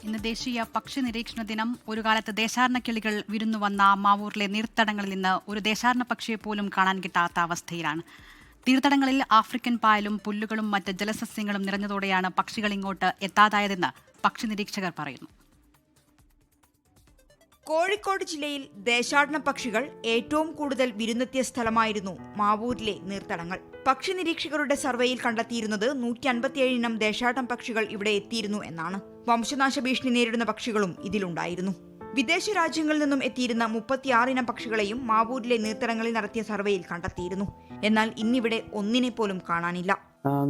ഇന്ന് ദേശീയ പക്ഷി നിരീക്ഷണ ദിനം. ഒരു കാലത്ത് ദേശാടന കിളികൾ വിരുന്നു വന്ന മാവൂരിലെ നീർത്തടങ്ങളിൽ നിന്ന് ഒരു ദേശാടന പക്ഷിയെ പോലും കാണാൻ കിട്ടാത്ത അവസ്ഥയിലാണ്. തീർത്ഥടങ്ങളിൽ ആഫ്രിക്കൻ പായലും പുല്ലുകളും മറ്റ് ജലസസ്യങ്ങളും നിറഞ്ഞതോടെയാണ് പക്ഷികൾ ഇങ്ങോട്ട് എത്താതായതെന്ന് പക്ഷി നിരീക്ഷകർ പറയുന്നു. കോഴിക്കോട് ജില്ലയിൽ ദേശാടന പക്ഷികൾ ഏറ്റവും കൂടുതൽ വിരുന്നെത്തിയ സ്ഥലമായിരുന്നു മാവൂരിലെ നീർത്തടങ്ങൾ. പക്ഷി നിരീക്ഷകരുടെ സർവേയിൽ കണ്ടെത്തിയിരുന്നത് 157 ഇനം ദേശാടന പക്ഷികൾ ഇവിടെ എത്തിയിരുന്നു എന്നാണ്. വംശനാശ ഭീഷണി നേരിടുന്ന പക്ഷികളും ഇതിലുണ്ടായിരുന്നു. വിദേശ രാജ്യങ്ങളിൽ നിന്നും എത്തിയിരുന്ന 36 ഇനം പക്ഷികളെയും മാവൂരിലെ നീർത്തടങ്ങളിൽ നടത്തിയ സർവേയിൽ കണ്ടെത്തിയിരുന്നു. എന്നാൽ ഇന്നിവിടെ ഒന്നിനെ പോലും കാണാനില്ല.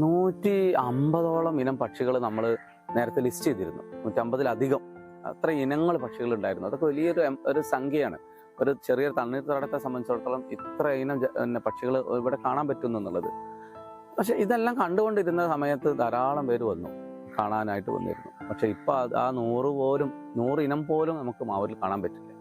150ഓളം ഇനം പക്ഷികൾ നമ്മൾ നേരത്തെ ലിസ്റ്റ് ചെയ്തിരുന്നു. 150-ലധികം അത്ര ഇനങ്ങൾ പക്ഷികൾ ഉണ്ടായിരുന്നു. അതൊക്കെ വലിയൊരു സംഖ്യയാണ്. ഒരു ചെറിയ തണ്ണീർത്തടത്തെ സംബന്ധിച്ചിടത്തോളം ഇത്ര ഇനം പക്ഷികൾ ഇവിടെ കാണാൻ പറ്റുന്നു എന്നുള്ളത്. പക്ഷെ ഇതെല്ലാം കണ്ടുകൊണ്ടിരുന്ന സമയത്ത് ധാരാളം പേര് കാണാനായിട്ട് വന്നിരുന്നു. പക്ഷെ ഇപ്പൊ ആ 100 ഇനം പോലും നമുക്ക് മാവൂരിൽ കാണാൻ പറ്റില്ല.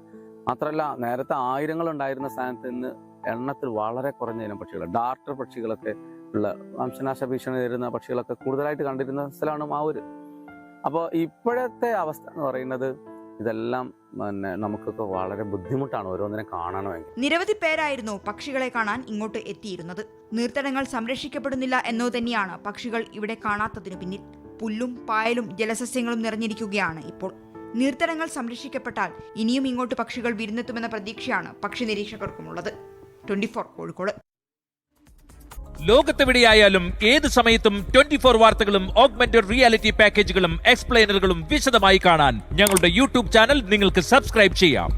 മാത്രമല്ല, നേരത്തെ ആയിരങ്ങൾ ഉണ്ടായിരുന്ന സ്ഥാനത്ത് നിന്ന് എണ്ണത്തിൽ വളരെ കുറഞ്ഞ ഇനം പക്ഷികൾ, ഡാർട്ടർ പക്ഷികളൊക്കെ ഉള്ള വംശനാശ ഭീഷണി നേരിടുന്ന പക്ഷികളൊക്കെ കൂടുതലായിട്ട് കണ്ടിരുന്ന സ്ഥലമാണ് മാവൂര്. അപ്പോൾ ഇപ്പോഴത്തെ അവസ്ഥ എന്ന് പറയുന്നത് ഇതെല്ലാം നമുക്കൊക്കെ വളരെ ബുദ്ധിമുട്ടാണ് ഓരോന്നിനെ കാണണമെങ്കിൽ. നിരവധി പേരായിരുന്നു പക്ഷികളെ കാണാൻ ഇങ്ങോട്ട് എത്തിയിരുന്നത്. നീർത്തടങ്ങൾ സംരക്ഷിക്കപ്പെടുന്നില്ല എന്നോ തന്നെയാണ് പക്ഷികൾ ഇവിടെ കാണാത്തതിനു പിന്നിൽ. പുല്ലും പായലും ജലസസ്യങ്ങളും നിറഞ്ഞിരിക്കുകയാണ് ഇപ്പോൾ. നീർത്തടങ്ങൾ സംരക്ഷിക്കപ്പെട്ടാൽ ഇനിയും ഇങ്ങോട്ട് പക്ഷികൾ വിരുന്നെത്തുമെന്ന പ്രതീക്ഷയാണ് പക്ഷി നിരീക്ഷകർക്കുമുള്ളത്. 24 കോഴിക്കോട്. ലോകത്തെവിടെയായാലും ഏത് സമയത്തും 24 വാർത്തകളും ഓഗ്മെന്റഡ് റിയാലിറ്റി പാക്കേജുകളും എക്സ്പ്ലെയിനറുകളും വിശദമായി കാണാൻ ഞങ്ങളുടെ യൂട്യൂബ് ചാനൽ നിങ്ങൾക്ക് സബ്സ്ക്രൈബ് ചെയ്യാം.